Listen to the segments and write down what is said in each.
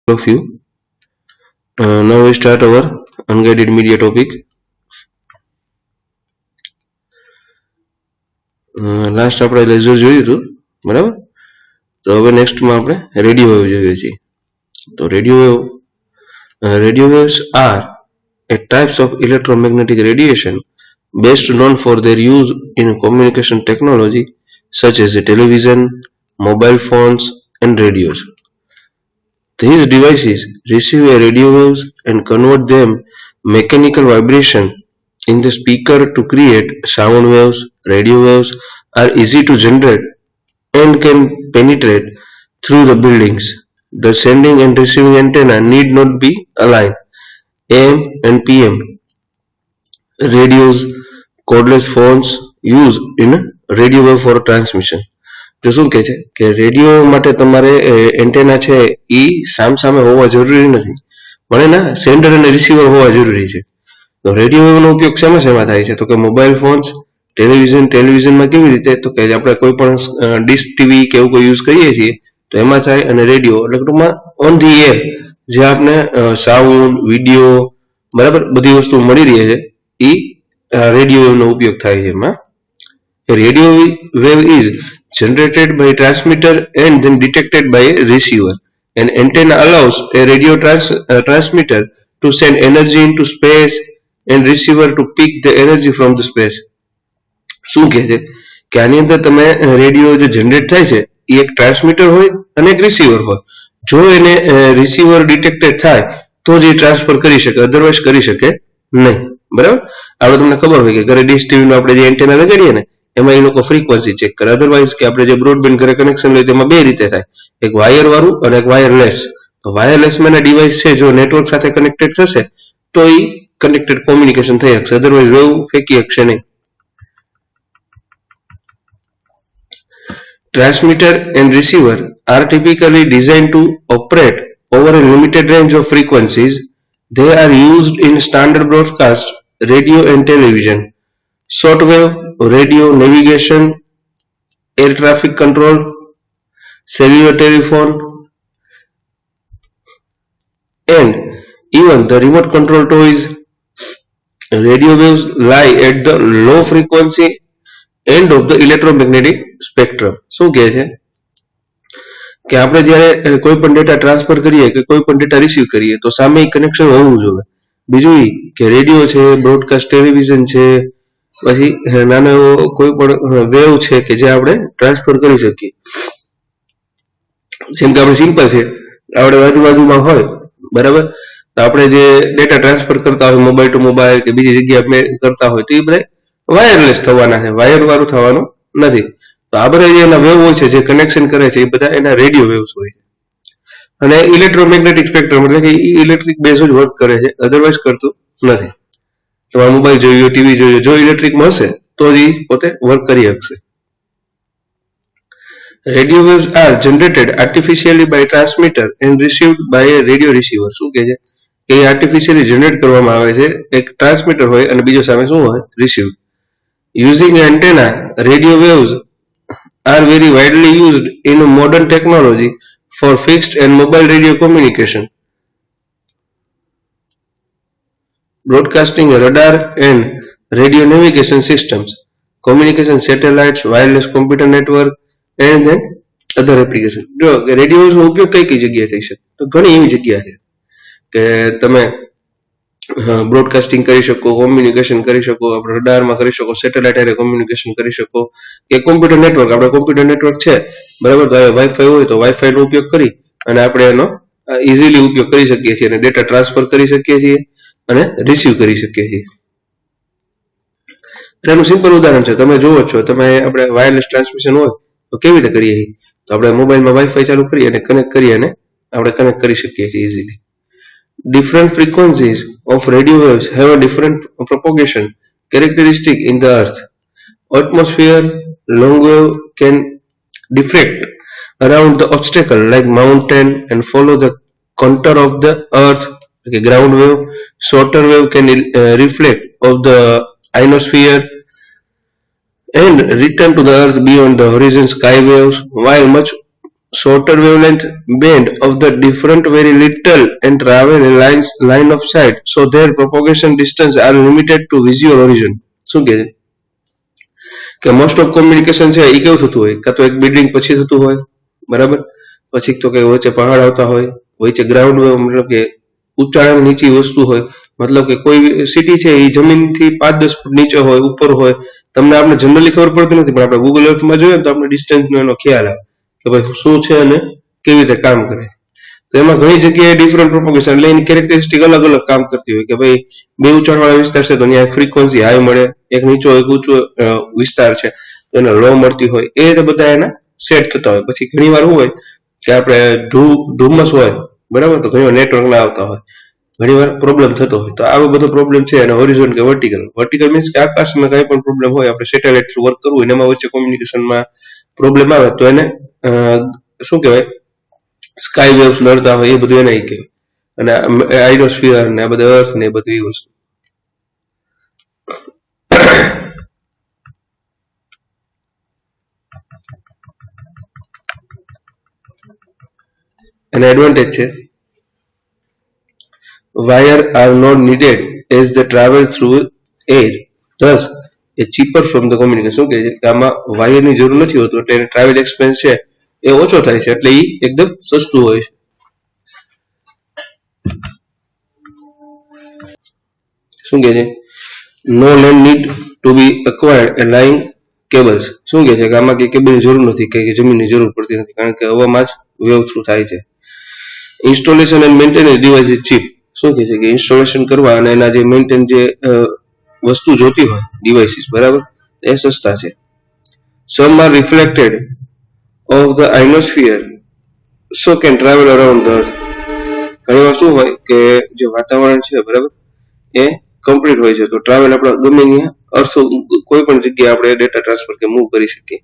of you. Now we start our unguided media topic. Last આપણે laser જોયું હતું, બરાબર? તો હવે નેક્સ્ટમાં આપણે રેડિયો વેવ જોઈએ છીએ. તો radio waves are a types of electromagnetic radiation best known for their use in communication technology such as television, mobile phones and radios. These devices receive radio waves and convert them mechanical vibration in the speaker to create sound waves. Radio waves are easy to generate and can penetrate through the buildings. The sending and receiving antenna need not be aligned. AM and PM radios, cordless phones use in radio wave for transmission. તો શું કહે છે કે radio માટે તમારે antenna છે એ સામસામે હોવા જરૂરી નથી, પણ એના સેન્ડર અને રિસીવર હોવા જરૂરી છે. તો રેડિયો વેવનો ઉપયોગ શેમાં થાય છે? તો કે મોબાઈલ ફોન્સ, ટેલિવિઝનમાં કેવી રીતે? તો કે આપણે કોઈ પણ ડિશ ટીવી કે એવું કોઈ યુઝ કરીએ છીએ તો એમાં થાય. અને રેડિયો એટલે ટૂંકમાં ઓન ધી એર જે આપણે સાઉન્ડ, વિડીયો, બરાબર, બધી વસ્તુ મળી રહી છે એ રેડિયો વેવનો ઉપયોગ થાય છે એમાં. Radio wave is generated by a transmitter and then detected by a receiver. An antenna allows a radio transmitter to send energy into space and receiver to pick the energy from the space. શું કહે છે કે આની અંદર તમે radio જે generate થાય છે એ એક ટ્રાન્સમીટર હોય અને એક રિસીવર હોય. જો એને રિસીવર ડિટેક્ટેડ થાય તો જ એ ટ્રાન્સફર કરી શકે, અધરવાઇઝ કરી શકે નહીં. બરાબર? આપણે તમને ખબર હોય કે ઘરે ડીશ ટીવીનો આપણે જે એન્ટેના લગાડીએ ને એમાં એ લોકો ફ્રીક્વન્સી ચેક કરે. અધરવાઇઝ કે આપણે જે બ્રોડબેન્ડ ઘરે કનેક્શન લઈએ તેમાં બે રીતે થાય, એક વાયર વાળું અને એક વાયરલેસ. તો વાયરલેસમાં એના ડિવાઇસ છે જો નેટવર્ક સાથે કનેક્ટેડ થશે તો એ કનેક્ટેડ કોમ્યુનિકેશન થઈ શકશે, અધરવાઇઝ વેવ ફેંકી શકશે નહીં. Transmitter and receiver are typically designed to operate over a limited range of frequencies. They are used in standard broadcast, radio and television, shortwave, radio navigation, air traffic control, cellular telephone, and even the remote control toys. Radio waves lie at the low frequency end of the electromagnetic spectrum. શું કહે છે કે આપણે જ્યારે કોઈ પણ data transfer કરીએ કે કોઈ પણ ડેટા રિસીવ કરીએ તો સામે કનેક્શન હોવું જોઈએ. બીજું એ કે રેડિયો છે, બ્રોડકાસ્ટ ટેલિવિઝન છે, પછી નાનો એવો કોઈ પણ વેવ છે કે જે આપણે ટ્રાન્સફર કરી શકીએ. જેમ કે આપણે સિમ્પલ છે, આપણે આજુબાજુમાં હોય, બરાબર, તો આપણે જે ડેટા ટ્રાન્સફર કરતા હોય મોબાઈલ ટુ મોબાઈલ કે બીજી જગ્યાએ આપણે કરતા હોય તો એ બધા વાયરલેસ થવાના છે, વાયર વાળું થવાનું નથી. તો આ બધા જે એના વેવ હોય છે જે કનેક્શન કરે છે એ બધા એના રેડિયો વેવ્સ હોય છે. અને ઇલેક્ટ્રોમેગ્નેટિક સ્પેક્ટ્રમ એટલે કે ઇલેક્ટ્રિક બેઝ જ વર્ક કરે છે, અધરવાઇઝ કરતું નથી. તમારે મોબાઈલ જોઈએ, ટીવી જોઈએ, જો ઇલેક્ટ્રિકમાં હશે તો જ એ પોતે વર્ક કરી શકશે. Radio waves are generated artificially by transmitter and received by a radio receiver. શું કહે છે કે એ આર્ટિફિશિયલી જનરેટ કરવામાં આવે છે, એક ટ્રાન્સમીટર હોય અને બીજો સામે શું હોય? Receive. Using antenna, radio waves are very widely used in modern technology for fixed and mobile radio communication, broadcasting, radar and radio navigation systems, communication satellites, wireless computer network and then other application. જો રેડિયોનો ઉપયોગ કઈ જગ્યાએ થઈ શકે? તો ઘણી એવી જગ્યા છે કે તમે બ્રોડકાસ્ટિંગ કરી શકો, કોમ્યુનિકેશન કરી શકો, આપણે રડારમાં કરી શકો, સેટેલાઇટ હારે કોમ્યુનિકેશન કરી શકો, કે કોમ્પ્યુટર નેટવર્ક, આપણે કોમ્પ્યુટર નેટવર્ક છે, બરાબર, તો વાઈફાઈ હોય તો વાઈફાઈનો ઉપયોગ કરી અને આપણે એનો ઇઝીલી ઉપયોગ કરી શકીએ છીએ અને ડેટા ટ્રાન્સફર કરી શકીએ છીએ અને રિસીવ કરી શકીએ છીએ. એનું સિમ્પલ ઉદાહરણ છે, તમે જુઓ છો, તમે આપણે વાયરલેસ ટ્રાન્સમિશન હોય તો કેવી રીતે કરીએ? તો આપણે મોબાઈલમાં વાઈફાઈ ચાલુ કરી અને કનેક્ટ કરી અને આપણે કનેક્ટ કરી શકીએ છીએ easily. Different frequencies of radio waves have a different propagation characteristic in the earth. Atmosphere long wave can diffract around the obstacle like mountain and follow the contour of the earth, like a ground wave. Shorter wave can reflect of the ionosphere and return to the earth beyond the horizon. Sky waves, while much shorter wavelength band of the different very little and travel a line of sight, so their propagation distance are limited to visual origin. શું કહે છે કે most of communication છે એ કેવું થતું હોય, કાં તો એક બિલ્ડિંગ પછી થતું હોય, બરાબર, પછી તો કે વચ્ચે પહાડ આવતા હોય, વચ્ચે ગ્રાઉન્ડ મતલબ કે ઊંચાણ નીચી વસ્તુ હોય, મતલબ કે કોઈ સિટી છે એ જમીનથી 5-10 ફૂટ નીચે હોય, ઉપર હોય, તમને આપણે જનરલી ખબર પડતી નથી, પણ આપણે ગૂગલ અર્થમાં જોઈએ તો આપણે ડિસ્ટન્સનો એનો ખ્યાલ આવે કે ભાઈ શું છે અને કેવી રીતે કામ કરે. તો એમાં ઘણી જગ્યાએ ડિફરન્ટ પ્રોપોગેશન એટલે એની કેરેક્ટરિસ્ટિક અલગ અલગ કામ કરતી હોય કે ભાઈ બે ઊંચાણવાળા વિસ્તાર છે તો ત્યાં ફ્રીક્વન્સી હાઈ મળે, એક નીચો એક ઊંચો વિસ્તાર છે તો એને લો મળતી હોય, એ રીતે બધા એના સેટ થતા હોય. પછી ઘણી વાર શું હોય કે આપણે ધુમ્મસ હોય, બરાબર, તો ઘણી વાર નેટવર્ક ના આવતા હોય, ઘણી વાર પ્રોબ્લેમ થતો હોય. તો આવો બધો પ્રોબ્લેમ છે અને હોરિઝોન કે વર્ટિકલ મીન્સ કે આકાશમાં કઈ પણ પ્રોબ્લેમ હોય, આપણે સેટેલાઇટ થ્રુ વર્ક કરવું હોય એમાં વચ્ચે કોમ્યુનિકેશનમાં પ્રોબ્લેમ આવે તો એને શું કહેવાય સ્કાય વેવ્સ નડતા હોય, એ બધું એને કહેવાય. અને આઇરોસ્ફિયર ને આ બધા અર્થ ને એ બધું એ વસ્તુ. અને એડવાન્ટેજ છે wire are not needed as they travel through air, thus a cheaper from the communication. શું કહે છે કે આમાં વાયરની જરૂર નથી હોતું એટલે એને ટ્રાવેલ એક્સપેન્સ છે એ ઓછો થાય છે, એટલે એ એકદમ સસ્તું હોય છે. શું કહે છે no land need to be acquired a laying cables. શું કહે છે કે આમાં કઈ કેબલની જરૂર નથી, કઈ જમીનની જરૂર પડતી નથી, કારણ કે હવામાં જ વેવ થ્રુ થાય છે. Installation and maintenance device is cheap. શું કહે છે કે ઇન્સ્ટોલેશન કરવા અને એના જે મેન્ટેન જે વસ્તુ જોતી હોય ડિવાઇસીસ, બરાબર, એ સસ્તા છે. Some are reflected off the ionosphere so can travel around the earth. ઘણી વાર શું હોય કે જે વાતાવરણ છે, બરાબર, એ કમ્પ્લીટ હોય છે તો ટ્રાવેલ આપણે ગમે ત્યાં અર્થ કોઈ પણ જગ્યાએ આપણે ડેટા ટ્રાન્સફર કે મૂવ કરી શકીએ.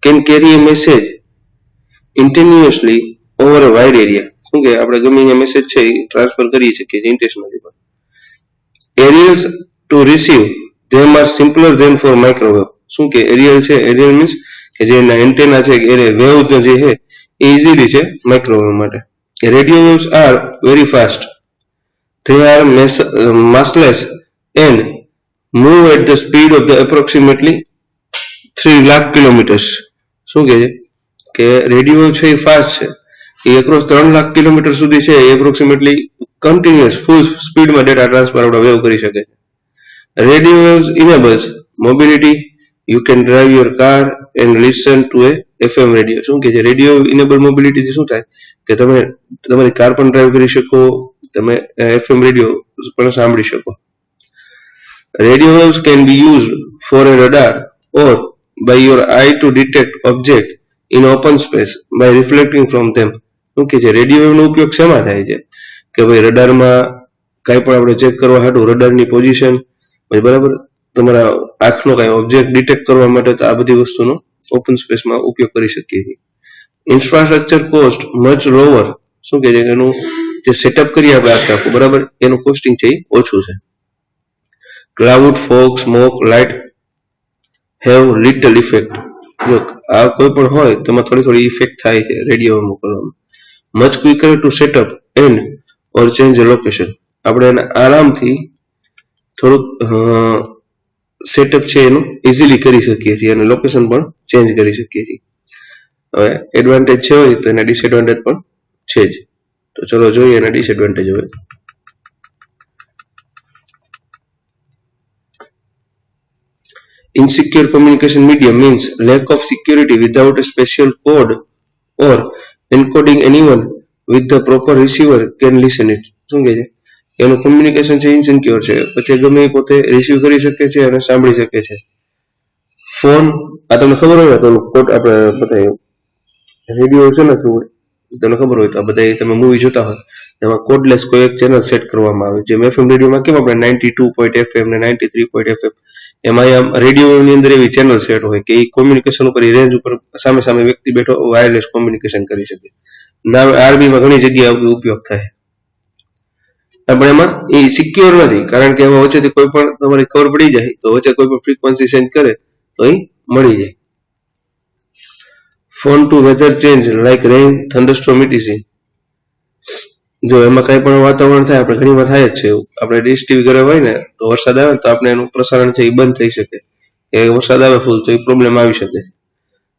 Can carry a message continuously over a wide area. શું કે આપણે ગમે ત્યાં મેસેજ છે એ ટ્રાન્સફર કરી શકીએ છીએ ઇન્ટેન્શનલી પણ. Aerials to receive them are simpler than for microwave. શું કે એરિયલ છે, એરિયલ મીન્સ કે જે એના એન્ટેના છે એ વેવ જે છે એ ઇઝીલી છે માઇક્રોવેવ માટે. Radio waves are very fast, they are massless and move at the speed of the approximately 3 lakh kilometres. શું કહે છે કે રેડિયો છે એ ફાસ્ટ છે, એ એક્રોસ 3 લાખ કિલોમીટર સુધી છે, એ એપ્રોક્સિમેટલી કન્ટિન્યુઅસ ફૂલ સ્પીડમાં ડેટા ટ્રાન્સફર આપણે વેવ કરી શકે છે. Radio waves ઇનેબલ્સ mobility, you can drive your car and listen to A FM radio. શું કે છે રેડિયો ઇનેબલ મોબિલિટીથી શું થાય કે તમે તમારી કાર પણ ડ્રાઈવ કરી શકો, તમે FM રેડિયો પણ સાંભળી શકો. Radio waves can be used four a radar or by your eye to detect object in open space by reflecting from them. શું કે છે રેડિયો વેવનો ઉપયોગ શેમાં થાય છે કે ભાઈ રડારમાં કાંઈ પણ આપણે ચેક કરવા હાટું રડારની પોઝિશન, બરાબર, તમારા આંખનો કાંઈ ઓબ્જેક્ટ ડિટેક્ટ કરવા માટે તો આ બધી વસ્તુનો ઓપન સ્પેસમાં ઉપયોગ કરી શકીએ છીએ. Infrastructure cost much lower. શું કે છે એનું જે સેટઅપ કરીએ આપણે આખું, બરાબર, એનું કોસ્ટિંગ છે એ ઓછું છે. Cloud, fog, smoke, light have little effect. જો આ કોઈ પણ હોય તેમાં થોડી ઇફેક્ટ થાય છે રેડિયો મોકલવામાં. Much quicker to set up and or change location. આપણે એને આરામથી થોડુંક સેટઅપ છે એનું ઇઝીલી કરી શકીએ છીએ અને લોકેશન પણ ચેન્જ કરી શકીએ છીએ. હવે એડવાન્ટેજ છે હોય તો એના ડિસએડવાન્ટેજ પણ છે જ. તો ચલો જોઈએ એના ડિસએડવાન્ટેજ હવે. Insecure communication medium means lack of security without a special code or encoding. Anyone with the proper receiver can listen it. શું કહે છે એનું કોમ્યુનિકેશન છે ઇનસિક્યોર છે, પછી ગમે એ પોતે રિસીવ કરી શકે છે અને સાંભળી શકે છે. ફોન, આ તમને ખબર હોય તો કોડ આપણે બતાવ્યું રેડિયો છે ને, તમને ખબર હોય તો આ બધા તમે મૂવી જોતા હોય એમાં કોડલેસ કોઈ એક ચેનલ સેટ કરવામાં આવે. જેમ FM રેડિયોમાં કેમ આપણે 92.FM ને 93.FM, એમાં રેડિયોની અંદર એવી ચેનલ સેટ હોય કે એ કોમ્યુનિકેશન ઉપર રેન્જ ઉપર સામે સામે વ્યક્તિ બેઠો વાયરલેસ કોમ્યુનિકેશન કરી શકે. ના આર્મીમાં ઘણી જગ્યાએ ઉપયોગ થાય, પણ એમાં એ સિક્યોર નથી, કારણ કે એમાં વચ્ચેથી કોઈ પણ તમારી ખબર પડી જાય તો વચ્ચે કોઈ પણ ફ્રીક્વન્સી ચેન્જ કરે તો એ મળી જાય. Prone to weather change like rain, thunderstorm ETC. જો એમાં કઈ પણ વાતાવરણ થાય, આપણે ઘણી વાર થાય જ છે એવું. આપણે ડીશ ટીવી ઘરે હોય ને તો વરસાદ આવે તો આપણે એનું પ્રસારણ છે એ બંધ થઈ શકે, કે વરસાદ આવે ફૂલ તો એ પ્રોબ્લેમ આવી શકે છે.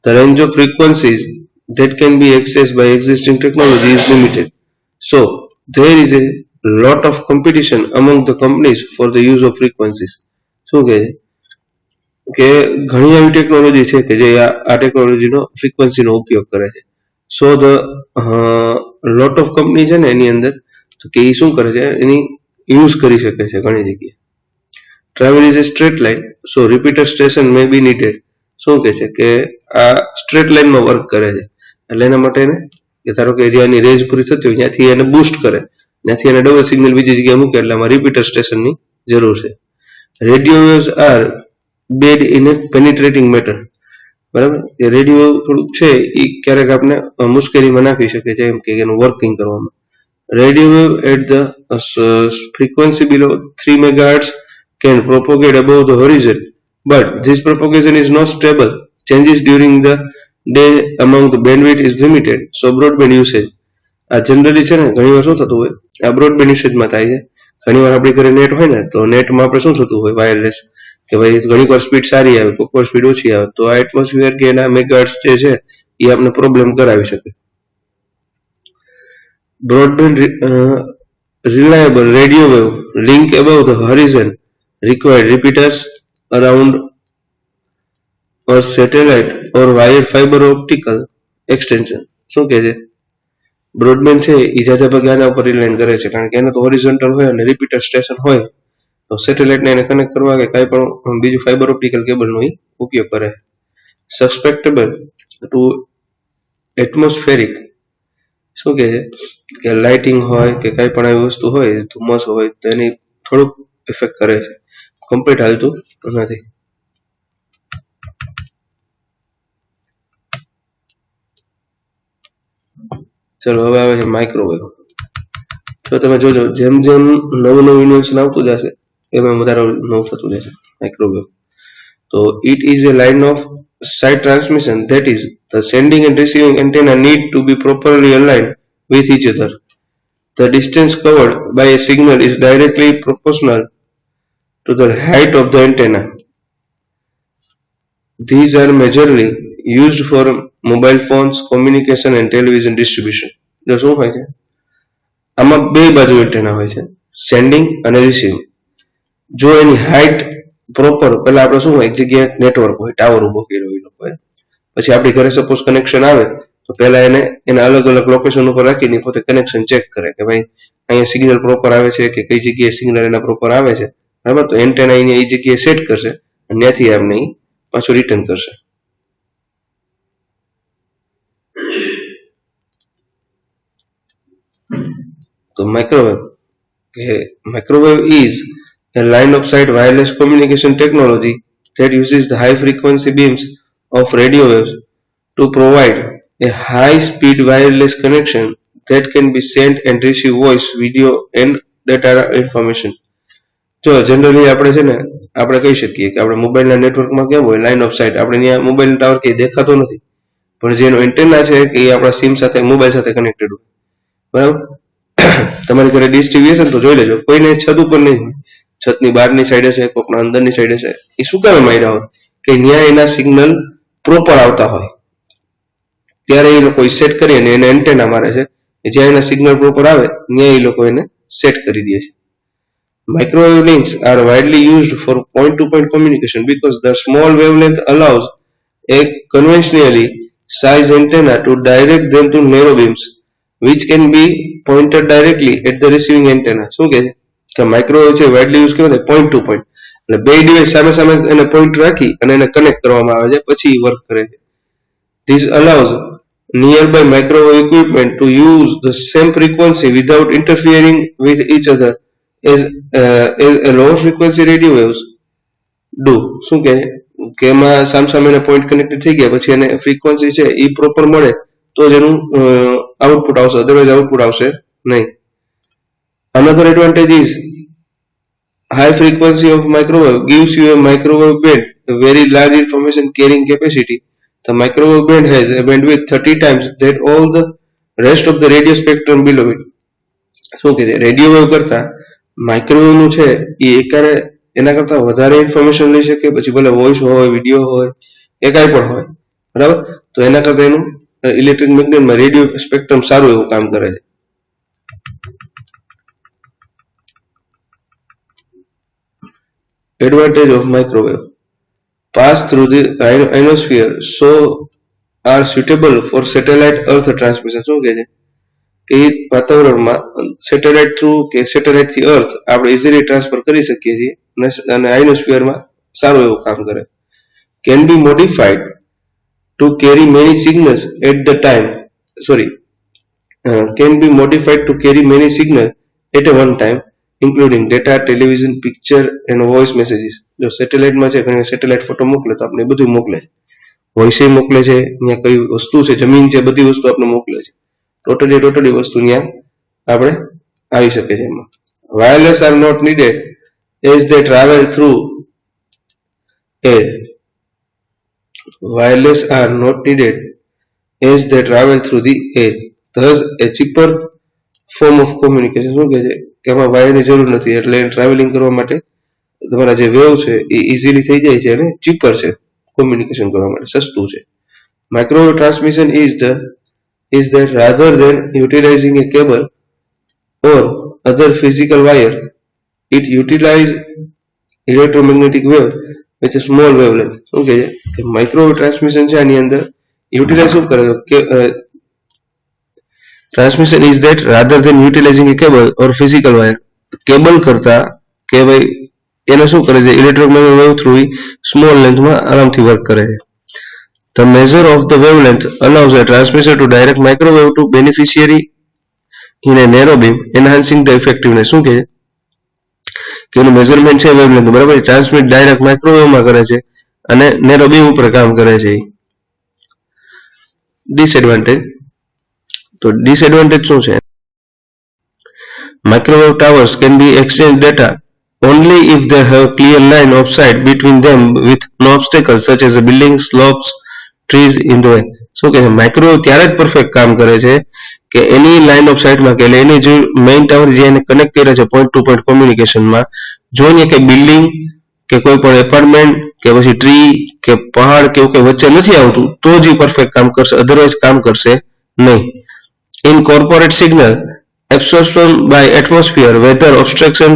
The range of frequencies that can be accessed by existing technology is limited. So there is a lot of competition among the companies for the use of frequencies. શું કહે છે કે ઘણી એવી ટેકનોલોજી છે કે જે આ ટેકનોલોજીનો ફ્રીક્વન્સીનો ઉપયોગ કરે છે. સો ધ લોટ ઓફ કંપની છે ને એની અંદર તો કે એ શું કરે છે, એની યુઝ કરી શકે છે ઘણી જગ્યાએ. Travel is a straight line, so repeater station may be needed. શું કે છે કે આ સ્ટ્રેટ લાઇનમાં વર્ક કરે છે, એટલે એના માટે એને કે ધારો કે જે એની રેન્જ પૂરી થતી હોય ત્યાંથી એને બૂસ્ટ કરે, ત્યાંથી એને ડબલ સિગ્નલ બીજી જગ્યાએ મૂકે, એટલે આમાં રિપીટર સ્ટેશનની જરૂર છે. Radio waves are bad in a penetrating matter. બરાબર, એ રેડિયો થોડુંક છે એ ક્યારેક આપણે મુશ્કેલીમાં નાખી શકે છે એમ કે એનું વર્કિંગ કરવામાં. Radio wave at the frequency below 3 MHz can propagate above the horizon, but this propagation is not stable. Changes during the day among the bandwidth is limited. So broadband usage. આ generally છે ને ઘણી વાર શું થતું હોય, આ broadband યુસેજમાં થાય છે. ઘણી વાર આપણી ઘરે નેટ હોય ને તો નેટમાં આપણે શું થતું હોય, વાયરલેસ, કે ભાઈ ઘણી વાર સ્પીડ સારી આવે, કોઈક વાર સ્પીડ ઓછી આવે, તો આ એટમોસ્ફિયર કે એના મેગાહર્ટ્ઝ જે છે એ આપણે પ્રોબ્લેમ કરાવી શકે. Broadband reliable radio wave link above the horizon require repeaters around a satellite or wire fiber optical extension. શું કહે છે, બ્રોડબેન્ડ છે એ જાજા ભાગે આના ઉપર રિલાયન કરે છે, કારણ કે એને તો હોરિઝોન્ટલ હોય અને રિપીટર સ્ટેશન હોય તો સેટેલાઇટને એને કનેક્ટ કરવા કે કાંઈ પણ બીજું ફાઈબર ઓપ્ટિકલ કેબલનો ઉપયોગ કરે. સસ્પેક્ટેબલ ટુ એટમોસ્ફેરિક. શું કહે છે કે લાઇટિંગ હોય કે કાંઈ પણ આવી વસ્તુ હોય, ધુમ્મસ હોય તો એની થોડુંક ઇફેક્ટ કરે છે, કમ્પ્લીટ હાલતું નથી. ચલો હવે આવે છે માઇક્રોવેવ. તો તમે જોજો જેમ જેમ નવું નવું ઇન્વેન્શન આવતું જશે એમાં વધારે નવું થતું જશે માઇક્રોવેવ. તો it is A line of side transmission, that is the sending and receiving antenna need to be properly aligned with each other. The distance covered by a signal is directly proportional to the height of the antenna. These are majorly used for mobile phones, communication and television distribution. જો શું હોય છે, આમાં બે બાજુ antenna હોય છે, sending અને રિસીવિંગ. જો એની હાઇટ પ્રોપર, પેલા આપણે શું હોય, એક જગ્યાએ નેટવર્ક હોય, ટાવર ઉભો કર્યો હોય લોકોએ, પછી આપણી ઘરે સપોઝ કનેક્શન આવે તો પહેલા એને એના અલગ અલગ લોકેશન ઉપર રાખીને પોતે કનેક્શન ચેક કરે કે ભાઈ અહીંયા સિગ્નલ પ્રોપર આવે છે કે કઈ જગ્યાએ સિગ્નલ એના પ્રોપર આવે છે. બરાબર, તો એન્ટેના અહીંયા એ જગ્યાએ સેટ કરશે અને ત્યાંથી આમને પાછું રિટર્ન કરશે. તો microwave is a line of sight wireless communication technology that uses the high frequency beams of radio waves to provide a high speed wireless connection that can be sent and receive voice, video and data information. જો generally આપણે છે ને આપણે કહી શકીએ કે આપણે મોબાઈલના નેટવર્કમાં કેમ હોય, લાઇન ઓફ સાઇટ, આપણે ત્યાં મોબાઈલ ટાવર કંઈ દેખાતો નથી, પણ જેનો એન્ટેના છે કે એ આપણા સિમ સાથે મોબાઈલ સાથે કનેક્ટેડ હોય. બરાબર, તમારી ઘરે ડીશ ટીવી હશે ને તો જોઈ લેજો, કોઈને છત ઉપર નહીં હોય, છતની બહારની સાઈડ હશે, કોઈકના અંદરની સાઈડ હશે. એ શું કામ માર્યા હોય કે ત્યાં એના સિગ્નલ પ્રોપર આવતા હોય, ત્યારે એ લોકો સેટ કરી અને એને એન્ટેના મારે છે, જ્યાં એના સિગ્નલ પ્રોપર આવે ત્યાં એ લોકો એને સેટ કરી દે છે. Microwave links are widely used for point-to-point communication because the small wavelength allows a conventionally sized antenna to direct them to narrow beams, which can be pointed directly at the receiving antenna. શું કહે છે કે microwave છે widely use કહેવાય point two point, એટલે બે device સામે સામે એને પોઈન્ટ રાખી અને એને કનેક્ટ કરવામાં આવે છે, પછી વર્ક કરે છે. This allows nearby microwave equipment to use the same frequency without interfering with each other as a lower frequency radio waves do. શું કહે કે એમાં સામસામે પોઈન્ટ કનેક્ટેડ થઈ ગયા પછી એને ફ્રીક્વન્સી છે એ પ્રોપર મળે તો જ એનું આઉટપુટ આવશે, અધરવાઇઝ આઉટપુટ આવશે નહીં. Another advantage is high frequency of microwave gives you a microwave band, a very large information carrying capacity The microwave band has a bandwidth 30 times that all the rest of the radio spectrum below it. શું કે છે radio wave કરતા microwave નું છે એ એકારે એના કરતા વધારે information લઈ શકે, પછી ભલે વોઇસ હોય, વિડીયો હોય, એ કાંઈ પણ હોય, બરાબર. તો એના કરતા એનું ઇલેક્ટ્રિક મેગ્નેટમાં રેડિયો સ્પેક્ટ્રમ સારું એવું કામ કરે છે. Advantage of microwave: pass through the ionosphere, so are suitable for satellite earth transmission. શું કહે છે કે વાતાવરણમાં સેટેલાઇટ થ્રુ કે સેટેલાઇટ થી અર્થ આપણે ઇઝીલી ટ્રાન્સફર કરી શકીએ છીએ અને આઇનોસ્ફિયરમાં સારું એવું કામ કરે. Can be modified to carry many signals at the time can be modified to carry many signals at a one time, including data, television, picture and voice messages. જો સેટેલાઇટમાં છે ઘણી સેટેલાઇટ ફોટો મોકલે તો આપણે બધું મોકલે છે, વોઇસ મોકલે છે, ત્યાં કઈ વસ્તુ છે, જમીન છે, બધી વસ્તુ આપણે મોકલે છે. ટોટલી વસ્તુ ત્યાં આપણે આવી શકે છે એમાં. Wireless are not needed as they travel through air. Wireless are not needed as they travel through the air. Thus a cheaper form of communication. શું કહે છે કે એમાં વાયરની જરૂર નથી, એટલે ટ્રાવેલિંગ કરવા માટે તમારા જે વેવ છે એ ઇઝીલી થઈ જાય છે અને ચીપર છે કોમ્યુનિકેશન કરવા માટે, સસ્તું છે. Microwave transmission is that rather than utilizing a cable or other physical wire, it utilizes electromagnetic wave with a small wavelength. શું કહે છે કે માઇક્રોવેવ ટ્રાન્સમિશન છે આની અંદર યુટિલાઇઝ શું કરે કે transmission is that rather than utilizing a cable or physical wire. Cable કરતા કે ભાઈ એને શું કરે છે ઇલેક્ટ્રોમેગ્નેટિક વેવ થ્રુ સ્મોલ લેન્થમાં આરામથી વર્ક કરે છે. The measure of the wavelength allows a transmitter to direct microwave to beneficiary in a narrow beam, enhancing the effectiveness. શું કહે છે કે એનું મેઝરમેન્ટ છે વેવલેન્થ, બરાબર, ટ્રાન્સમિટ ડાયરેક્ટ માઇક્રોવેવમાં કરે છે અને નેરો બીમ ઉપર કામ કરે છે. ડિસએડવાન્ટેજ: તો ડિસએડવાન્ટેજ શું છે? Microwave towers can be exchange data only if they have clear line of sight between them with no obstacles such as a building, slopes, trees in the way. શું કહે છે માઇક્રોવેવ ત્યારે જ perfect કામ કરે છે કે એની લાઇન ઓફ સાઇટમાં કે એની જે મેઇન ટાવર જે એને કનેક્ટ કરે છે પોઈન્ટ ટુ પોઈન્ટ કોમ્યુનિકેશનમાં, જો અહીંયા કે બિલ્ડિંગ કે કોઈ પણ એપાર્ટમેન્ટ કે પછી ટ્રી કે પહાડ કે એવું કંઈ વચ્ચે નથી આવતું તો જ પરફેક્ટ કામ કરશે, અધરવાઇઝ કામ કરશે નહીં. In corporate signal absorption by atmosphere, weather, obstruction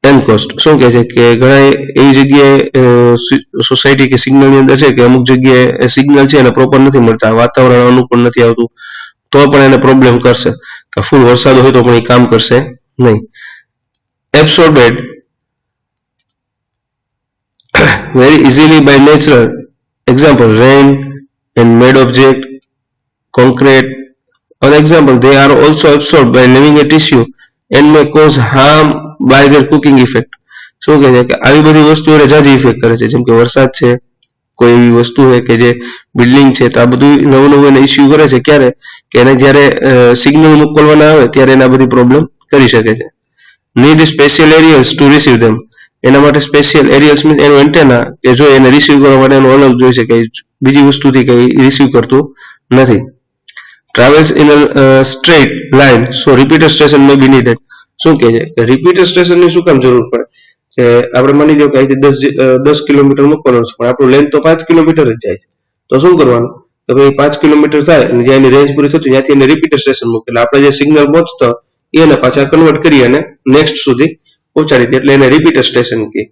and cost. શું કહે છે કે ઘણા એવી જગ્યાએ સોસાયટી કે સિગ્નલની અંદર છે કે અમુક જગ્યાએ સિગ્નલ છે એને પ્રોપર નથી મળતા, વાતાવરણ અનુકૂળ નથી આવતું, તો પણ એને પ્રોબ્લેમ કરશે કે ફૂલ વરસાદ હોય તો પણ એ કામ કરશે નહીં. એબ્સોર્બેડ very easily by nature, example rain and made object, concrete. For example, they are also absorbed by living a tissue and may cause harm by their cooking effect. શું કહે છે કે આવી બધી વસ્તુઓ જાજી ઇફેક્ટ કરે છે, જેમ કે વરસાદ છે, કોઈ એવી વસ્તુ હોય કે જે બિલ્ડિંગ છે, તો આ બધું નવું એને ઇસ્યુ કરે છે. ક્યારે કે એને જ્યારે સિગ્નલ મોકલવાના આવે ત્યારે એને આ બધી પ્રોબ્લેમ કરી શકે છે. નીડ સ્પેશિયલ એરિયલ્સ ટુ રિસીવ ધેમ. એના માટે સ્પેશિયલ એરિયલ્સ મીન્સ એનું એન્ટેના કે જો એને રિસીવ કરવા માટે એનું અલગ જોઈ શકે, બીજી વસ્તુથી કંઈ રિસીવ કરતું નથી. Travels in a straight line, so repeater station may be needed. શું કહે છે કે રિપીટર સ્ટેશનની શું કામ જરૂર પડે કે આપણે માની લો કે અહીંથી 10 કિલોમીટર મોકલવાનું છે પણ આપણું લેન્થ તો 5 કિલોમીટર જ જાય છે, તો શું કરવાનું કે ભાઈ 5 કિલોમીટર થાય અને જ્યાં એની રેન્જ પૂરી થતી ત્યાંથી એને રિપીટર સ્ટેશન મૂકે, એટલે આપણે જે સિગ્નલ પહોંચતો એને પાછા કન્વર્ટ કરી અને નેક્સ્ટ સુધી પહોંચાડી દે, એટલે એને રિપીટર સ્ટેશન કહે.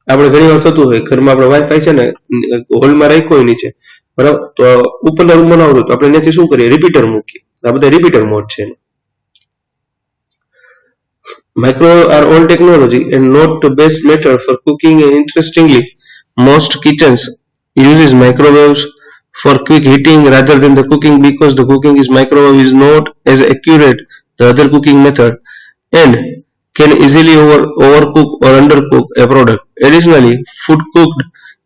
આપણે ઘણી વાર થતું હોય ઘરમાં આપણે વાઈફાઈ છે ને હોલમાં રાખ્યો હોય નીચે, બરાબર, તો ઉપરના રૂમમાં ના આવતું તો આપણે ત્યાંથી શું કરીએ રિપીટર મૂકીએ. આ બધા રિપીટર મોડ છે. Microwave are old technology and not the best method for cooking, and interestingly most kitchens uses microwaves for quick heating rather than the cooking, because the cooking is microwave is not as accurate the other cooking method and can easily overcook or undercook a product. Additionally, food cooked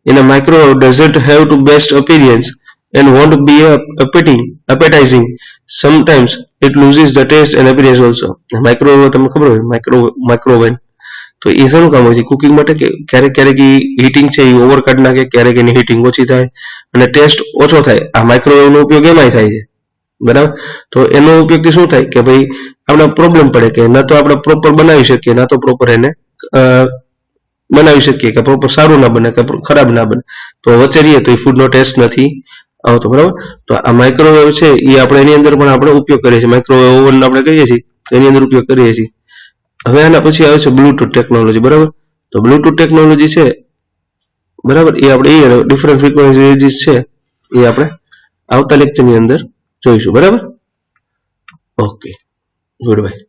in a microwave doesn't have to best appearance and won't be appetizing. Sometimes it loses the taste and appearance also. Microwave તમને ખબર હોય microwave તો એ શાનું કામ હોય છે cooking માટે કે ક્યારેક ક્યારેક એ હીટિંગ છે એ ઓવર કાઢી નાખે, ક્યારેક એની હીટિંગ ઓછી થાય અને ટેસ્ટ ઓછો થાય. આ માઇક્રોવેવનો ઉપયોગ એમાંય થાય છે, બરાબર. તો એનો ઉપયોગથી શું થાય કે ભાઈ આપણે પ્રોબ્લેમ પડે કે ન તો આપણે પ્રોપર બનાવી શકીએ, ના તો પ્રોપર એને બનાવી શકીએ, કે પ્રોપર સારું ના બને કે ખરાબ ના બને. તો વચ્ચે રહીએ તો એ ફૂડનો ટેસ્ટ નથી આવતો, બરાબર. તો આ માઇક્રોવેવ છે એ આપણે એની અંદર પણ આપણે ઉપયોગ કરીએ છીએ, માઇક્રોવેવ ઓવન આપણે કહીએ છીએ એની અંદર ઉપયોગ કરીએ છીએ. હવે આના પછી આવે છે બ્લુટૂથ ટેકનોલોજી, બરાબર. તો બ્લુટૂથ ટેકનોલોજી છે, બરાબર, એ આપણે ડિફરન્ટ ફ્રીક્વન્સી રેન્જીસ છે એ આપણે આવતા લેક્ચરની અંદર જોઈશું, બરાબર. Okay, good bye.